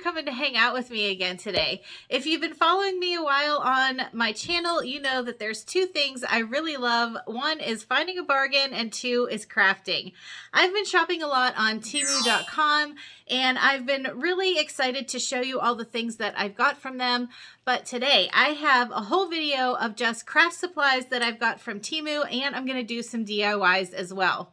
coming to hang out with me again today. If you've been following me a while on my channel, you know that there's two things I really love. One is finding a bargain and two is crafting. I've been shopping a lot on TEMU.com and I've been really excited to show you all the things that I've got from them. But today I have a whole video of just craft supplies that I've got from Teemu, and I'm going to do some DIYs as well.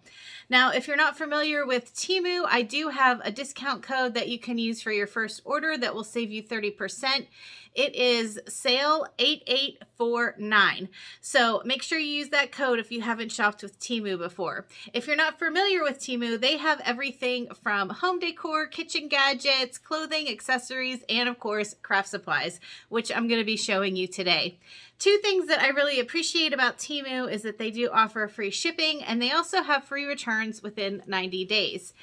Now, if you're not familiar with Teemu, I do have a discount code that you can use for your first order that will save you 30%. It is sale 8849. So make sure you use that code if you haven't shopped with Teemu before. If you're not familiar with Teemu, they have everything from home decor, kitchen gadgets, clothing, accessories, and of course, craft supplies, which I'm going to be showing you today. Two things that I really appreciate about Teemu is that they do offer free shipping and they also have free returns within 90 days.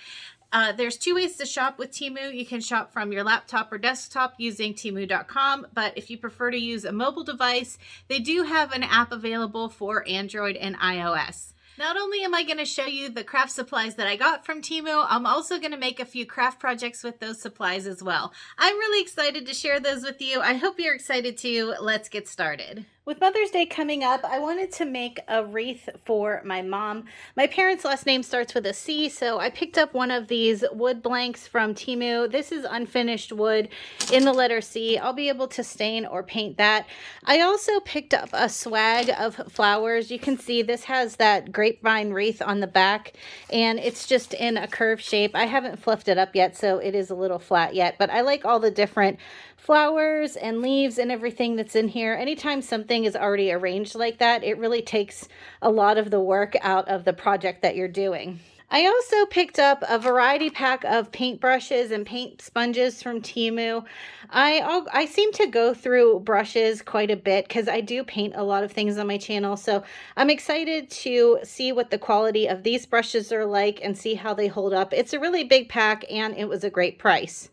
There's two ways to shop with Teemu. You can shop from your laptop or desktop using Teemu.com, but if you prefer to use a mobile device, they do have an app available for Android and iOS. Not only am I going to show you the craft supplies that I got from Teemu, I'm also going to make a few craft projects with those supplies as well. I'm really excited to share those with you. I hope you're excited too. Let's get started. With Mother's Day coming up, I wanted to make a wreath for my mom. My parents' last name starts with a C, so I picked up one of these wood blanks from Teemu. This is unfinished wood in the letter C. I'll be able to stain or paint that. I also picked up a swag of flowers. You can see this has that grapevine wreath on the back, and it's just in a curved shape. I haven't fluffed it up yet, so it is a little flat yet, but I like all the different flowers and leaves and everything that's in here. Anytime something is already arranged like that, it really takes a lot of the work out of the project that you're doing. I also picked up a variety pack of paint brushes and paint sponges from Teemu. I seem to go through brushes quite a bit because I do paint a lot of things on my channel. So I'm excited to see what the quality of these brushes are like and see how they hold up. It's a really big pack and it was a great price.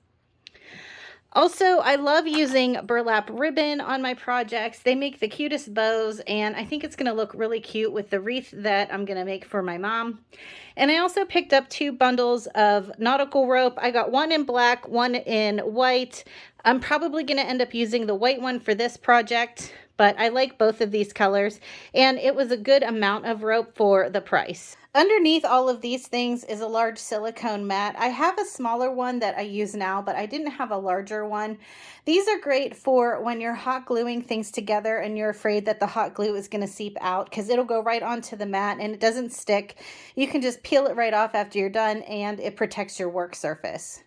Also, I love using burlap ribbon on my projects. They make the cutest bows, and I think it's going to look really cute with the wreath that I'm going to make for my mom. And I also picked up two bundles of nautical rope. I got one in black, one in white. I'm probably going to end up using the white one for this project, but I like both of these colors, and it was a good amount of rope for the price. Underneath all of these things is a large silicone mat. I have a smaller one that I use now, but I didn't have a larger one. These are great for when you're hot gluing things together and you're afraid that the hot glue is going to seep out because it'll go right onto the mat and it doesn't stick. You can just peel it right off after you're done and it protects your work surface.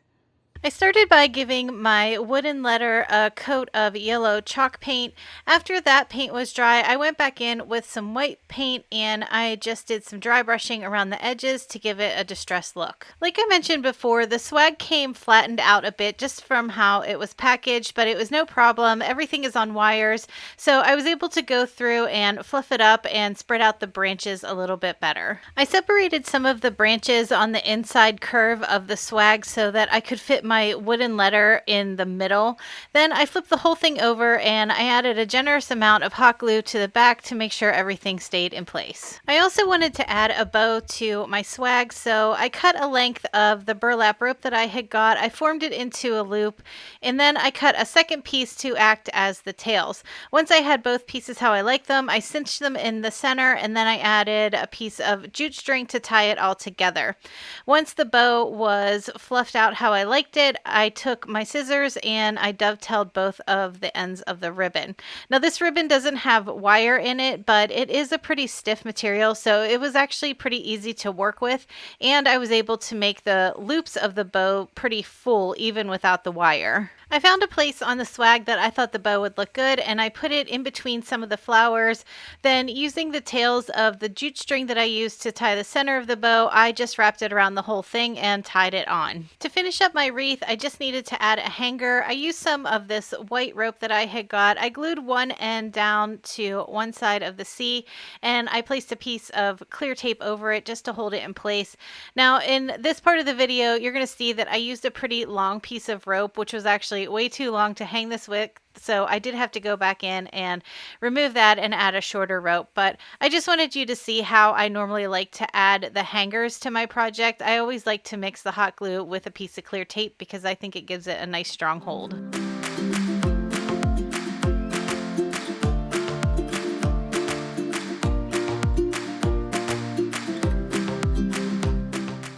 I started by giving my wooden letter a coat of yellow chalk paint. After that paint was dry, I went back in with some white paint and I just did some dry brushing around the edges to give it a distressed look. Like I mentioned before, the swag came flattened out a bit just from how it was packaged, but it was no problem. Everything is on wires, so I was able to go through and fluff it up and spread out the branches a little bit better. I separated some of the branches on the inside curve of the swag so that I could fit my wooden letter in the middle. Then I flipped the whole thing over and I added a generous amount of hot glue to the back to make sure everything stayed in place. I also wanted to add a bow to my swag, so I cut a length of the burlap rope that I had got. I formed it into a loop and then I cut a second piece to act as the tails. Once I had both pieces how I like them, I cinched them in the center and then I added a piece of jute string to tie it all together. Once the bow was fluffed out how I liked it, I took my scissors and I dovetailed both of the ends of the ribbon. Now this ribbon doesn't have wire in it, but it is a pretty stiff material, so it was actually pretty easy to work with, and I was able to make the loops of the bow pretty full even without the wire. I found a place on the swag that I thought the bow would look good, and I put it in between some of the flowers. Then using the tails of the jute string that I used to tie the center of the bow, I just wrapped it around the whole thing and tied it on. To finish up my wreath, I just needed to add a hanger. I used some of this white rope that I had got. I glued one end down to one side of the C, and I placed a piece of clear tape over it just to hold it in place. Now in this part of the video, you're going to see that I used a pretty long piece of rope, which was actually actually way too long to hang this with, so I did have to go back in and remove that and add a shorter rope. But I just wanted you to see how I normally like to add the hangers to my project. I always like to mix the hot glue with a piece of clear tape because I think it gives it a nice strong hold.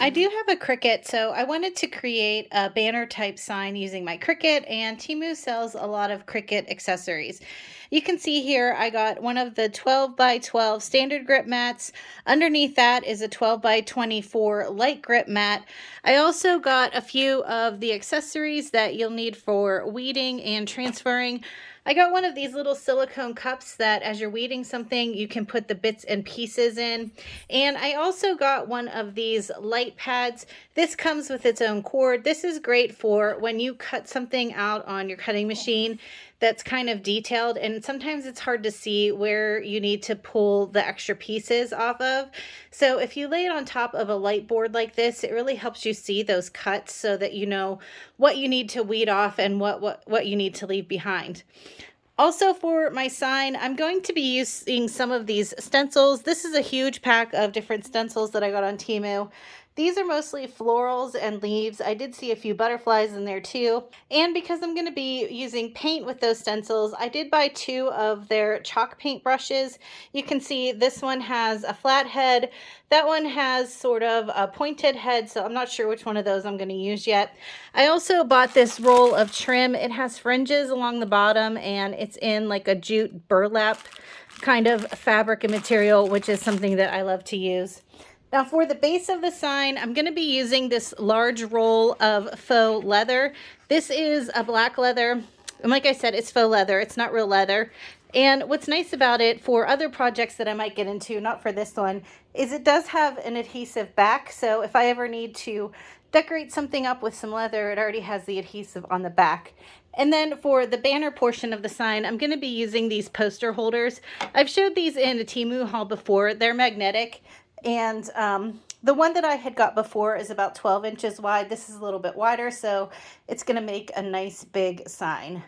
I do have a Cricut, so I wanted to create a banner type sign using my Cricut, and Teemu sells a lot of Cricut accessories. You can see here I got one of the 12 by 12 standard grip mats. Underneath that is a 12 by 24 light grip mat. I also got a few of the accessories that you'll need for weeding and transferring. I got one of these little silicone cups that as you're weeding something, you can put the bits and pieces in. And I also got one of these light pads. This comes with its own cord. This is great for when you cut something out on your cutting machine that's kind of detailed, and sometimes it's hard to see where you need to pull the extra pieces off of. So if you lay it on top of a light board like this, it really helps you see those cuts so that you know what you need to weed off and what you need to leave behind. Also for my sign, I'm going to be using some of these stencils. This is a huge pack of different stencils that I got on Teemu. These are mostly florals and leaves. I did see a few butterflies in there too. And because I'm going to be using paint with those stencils, I did buy 2 of their chalk paint brushes. You can see this one has a flat head. That one has sort of a pointed head, so I'm not sure which one of those I'm going to use yet. I also bought this roll of trim. It has fringes along the bottom, and it's in like a jute burlap kind of fabric and material, which is something that I love to use. Now for the base of the sign, I'm going to be using this large roll of faux leather. This is a black leather, and like I said, it's faux leather. It's not real leather. And what's nice about it for other projects that I might get into, not for this one, is it does have an adhesive back. So if I ever need to decorate something up with some leather, it already has the adhesive on the back. And then for the banner portion of the sign, I'm going to be using these poster holders. I've showed these in a Teemu haul before. They're magnetic. And the one that I had got before is about 12 inches wide. This is a little bit wider, so it's going to make a nice big sign.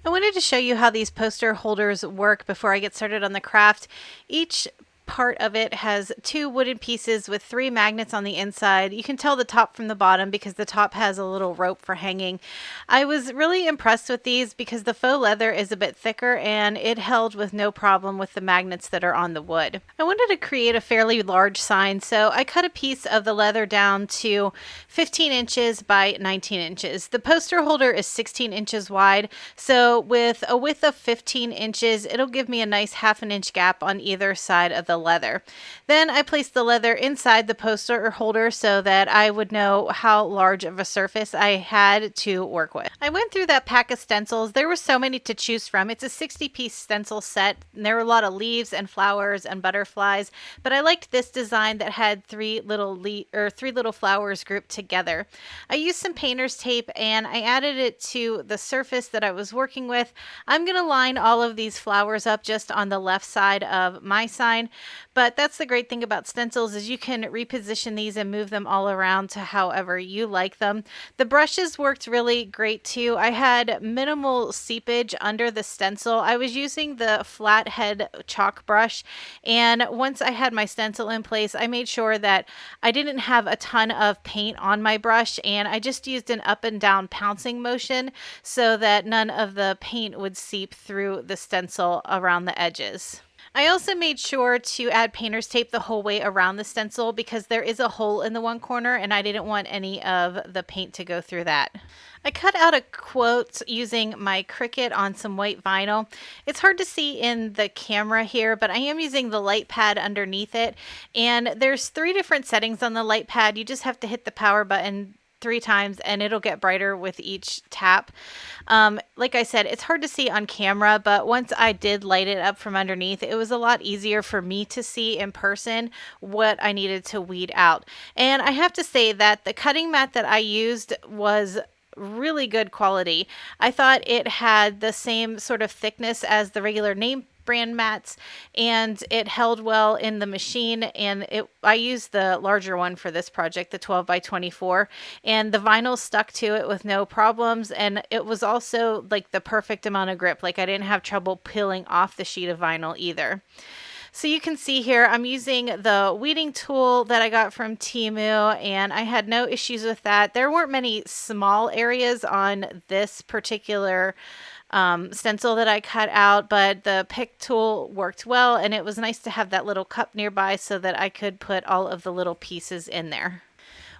I wanted to show you how these poster holders work before I get started on the craft. Each part of it has 2 wooden pieces with 3 magnets on the inside. You can tell the top from the bottom because the top has a little rope for hanging. I was really impressed with these because the faux leather is a bit thicker and it held with no problem with the magnets that are on the wood. I wanted to create a fairly large sign, so I cut a piece of the leather down to 15 inches by 19 inches. The poster holder is 16 inches wide, so with a width of 15 inches, it'll give me a nice 1/2 inch gap on either side of the leather. Then I placed the leather inside the poster holder so that I would know how large of a surface I had to work with. I went through that pack of stencils. There were so many to choose from. It's a 60-piece stencil set, and there were a lot of leaves and flowers and butterflies, but I liked this design that had 3 little flowers grouped together. I used some painter's tape and I added it to the surface that I was working with. I'm going to line all of these flowers up just on the left side of my sign. But that's the great thing about stencils is you can reposition these and move them all around to however you like them. The brushes worked really great too. I had minimal seepage under the stencil. I was using the flathead chalk brush, and once I had my stencil in place, I made sure that I didn't have a ton of paint on my brush, and I just used an up and down pouncing motion so that none of the paint would seep through the stencil around the edges. I also made sure to add painter's tape the whole way around the stencil because there is a hole in the one corner and I didn't want any of the paint to go through that. I cut out a quote using my Cricut on some white vinyl. It's hard to see in the camera here, but I am using the light pad underneath it. And there's 3 different settings on the light pad. You just have to hit the power button 3 times and it'll get brighter with each tap. Like I said, it's hard to see on camera, but once I did light it up from underneath, it was a lot easier for me to see in person what I needed to weed out. And I have to say that the cutting mat that I used was really good quality. I thought it had the same sort of thickness as the regular brand mats, and it held well in the machine. And I used the larger one for this project, the 12 by 24, and the vinyl stuck to it with no problems. And it was also like the perfect amount of grip. Like I didn't have trouble peeling off the sheet of vinyl either. So you can see here, I'm using the weeding tool that I got from Teemu, and I had no issues with that. There weren't many small areas on this particular stencil that I cut out, but the pick tool worked well, and it was nice to have that little cup nearby so that I could put all of the little pieces in there.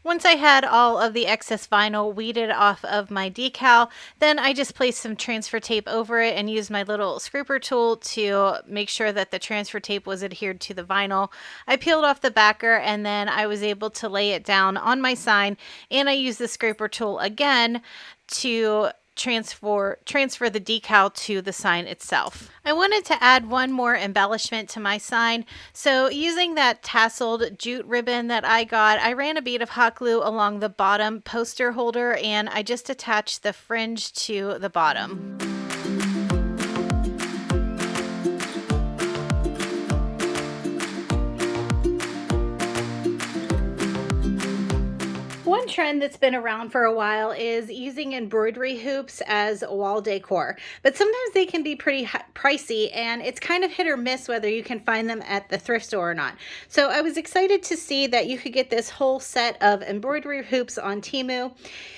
Once I had all of the excess vinyl weeded off of my decal, then I just placed some transfer tape over it and used my little scraper tool to make sure that the transfer tape was adhered to the vinyl. I peeled off the backer, and then I was able to lay it down on my sign, and I used the scraper tool again to transfer the decal to the sign itself. I wanted to add one more embellishment to my sign, so using that tasseled jute ribbon that I got, I ran a bead of hot glue along the bottom poster holder, and I just attached the fringe to the bottom. One trend that's been around for a while is using embroidery hoops as wall decor, but sometimes they can be pretty pricey, and it's kind of hit or miss whether you can find them at the thrift store or not. So I was excited to see that you could get this whole set of embroidery hoops on Teemu.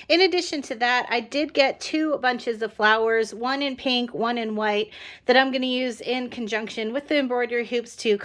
In addition to that, I did get 2 bunches of flowers, one in pink, one in white, that I'm going to use in conjunction with the embroidery hoops to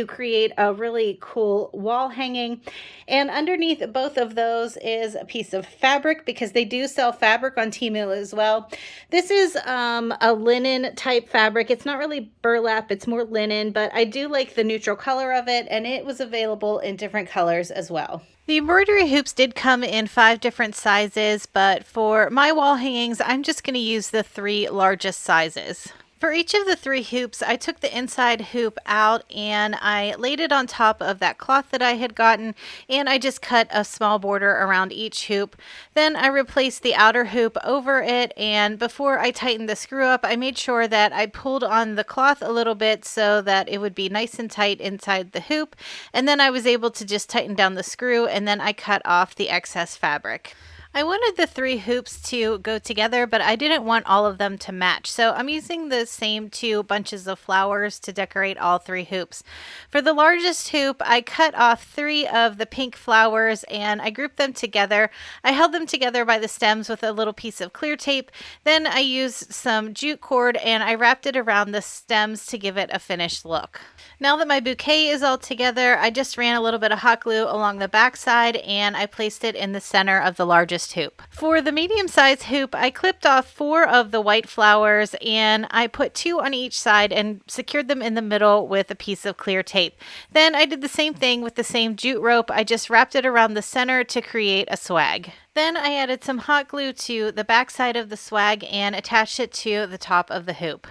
create a really cool wall hanging. And underneath both of those is a piece of fabric, because they do sell fabric on Teemu as well. This is a linen type fabric. It's not really burlap, it's more linen, but I do like the neutral color of it, and it was available in different colors as well. The embroidery hoops did come in 5 different sizes, but for my wall hangings, I'm just going to use the 3 largest sizes. For each of the 3 hoops, I took the inside hoop out and I laid it on top of that cloth that I had gotten, and I just cut a small border around each hoop. Then I replaced the outer hoop over it, and before I tightened the screw up, I made sure that I pulled on the cloth a little bit so that it would be nice and tight inside the hoop, and then I was able to just tighten down the screw, and then I cut off the excess fabric. I wanted the 3 hoops to go together, but I didn't want all of them to match. So I'm using the same 2 bunches of flowers to decorate all 3 hoops. For the largest hoop, I cut off 3 of the pink flowers and I grouped them together. I held them together by the stems with a little piece of clear tape. Then I used some jute cord and I wrapped it around the stems to give it a finished look. Now that my bouquet is all together, I just ran a little bit of hot glue along the back side and I placed it in the center of the largest hoop. For the medium-sized hoop, I clipped off 4 of the white flowers and I put 2 on each side and secured them in the middle with a piece of clear tape. Then I did the same thing with the same jute rope. I just wrapped it around the center to create a swag. Then I added some hot glue to the back side of the swag and attached it to the top of the hoop.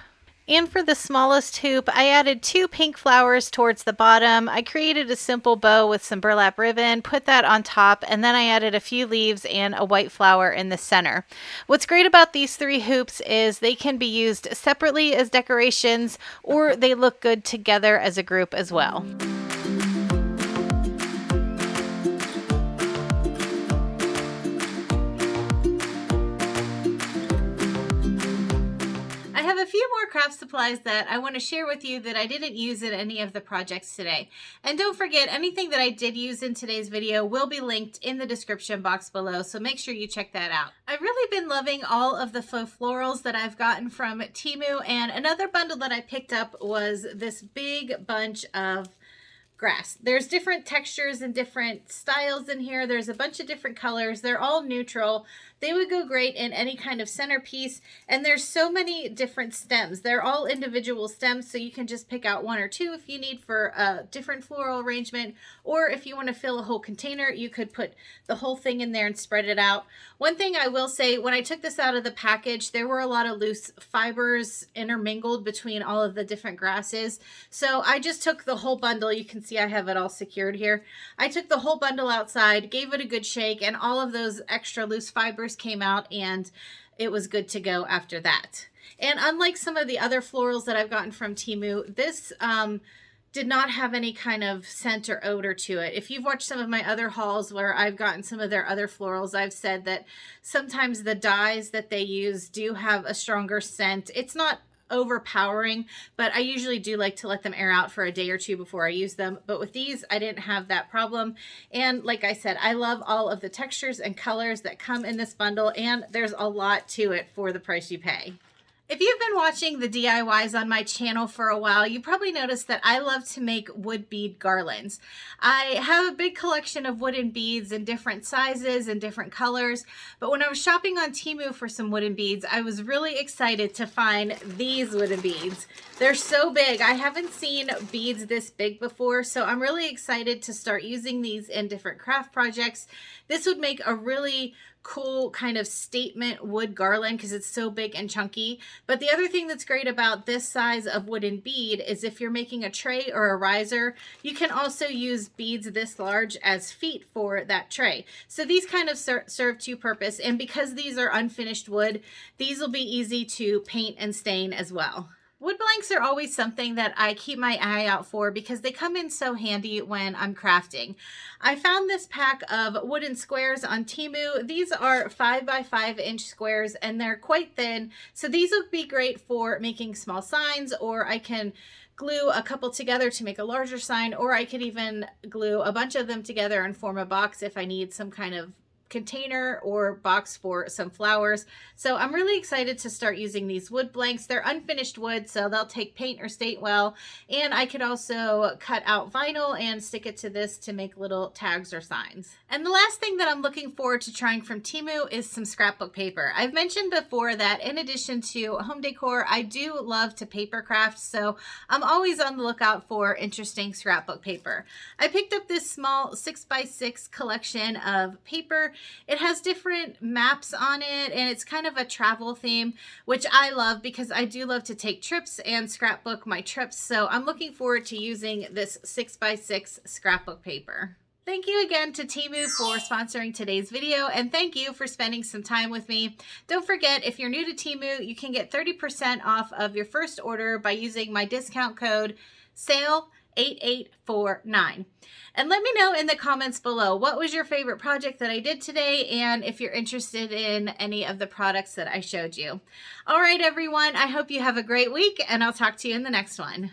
And for the smallest hoop, I added 2 pink flowers towards the bottom. I created a simple bow with some burlap ribbon, put that on top, and then I added a few leaves and a white flower in the center. What's great about these 3 hoops is they can be used separately as decorations, or they look good together as a group as well. A few more craft supplies that I want to share with you that I didn't use in any of the projects today. And don't forget, anything that I did use in today's video will be linked in the description box below, so make sure you check that out. I've really been loving all of the faux florals that I've gotten from Teemu, and another bundle that I picked up was this big bunch of grass. There's different textures and different styles in here. There's a bunch of different colors. They're all neutral. They would go great in any kind of centerpiece, and there's so many different stems. They're all individual stems, so you can just pick out 1 or 2 if you need for a different floral arrangement, or if you want to fill a whole container, you could put the whole thing in there and spread it out. One thing I will say, when I took this out of the package, there were a lot of loose fibers intermingled between all of the different grasses, so I just took the whole bundle. You can see I have it all secured here. I took the whole bundle outside, gave it a good shake, and all of those extra loose fibers came out, and it was good to go after that. And unlike some of the other florals that I've gotten from Teemu, this did not have any kind of scent or odor to it. If you've watched some of my other hauls where I've gotten some of their other florals, I've said that sometimes the dyes that they use do have a stronger scent. It's not overpowering, but I usually do like to let them air out for a day or two before I use them. But with these, I didn't have that problem. And like I said, I love all of the textures and colors that come in this bundle, and there's a lot to it for the price you pay. If you've been watching the DIYs on my channel for a while, you probably noticed that I love to make wood bead garlands. I have a big collection of wooden beads in different sizes and different colors, but when I was shopping on Teemu for some wooden beads, I was really excited to find these wooden beads. They're so big. I haven't seen beads this big before, so I'm really excited to start using these in different craft projects. This would make a really cool kind of statement wood garland because it's so big and chunky. But the other thing that's great about this size of wooden bead is if you're making a tray or a riser, you can also use beads this large as feet for that tray. So these kind of serve two purpose, and because these are unfinished wood, these will be easy to paint and stain as well. Wood blanks are always something that I keep my eye out for because they come in so handy when I'm crafting. I found this pack of wooden squares on Teemu. These are 5 by 5 inch squares and they're quite thin. So these would be great for making small signs, or I can glue a couple together to make a larger sign, or I could even glue a bunch of them together and form a box if I need some kind of container or box for some flowers. So I'm really excited to start using these wood blanks. They're unfinished wood, so they'll take paint or stain well. And I could also cut out vinyl and stick it to this to make little tags or signs. And the last thing that I'm looking forward to trying from Teemu is some scrapbook paper. I've mentioned before that in addition to home decor, I do love to paper craft, so I'm always on the lookout for interesting scrapbook paper. I picked up this small 6x6 collection of paper. It has different maps on it, and it's kind of a travel theme, which I love because I do love to take trips and scrapbook my trips. So I'm looking forward to using this 6x6 scrapbook paper. Thank you again to Teemu for sponsoring today's video, and thank you for spending some time with me. Don't forget, if you're new to Teemu, you can get 30% off of your first order by using my discount code SALE8849. And let me know in the comments below, what was your favorite project that I did today, and if you're interested in any of the products that I showed you. All right, everyone, I hope you have a great week, and I'll talk to you in the next one.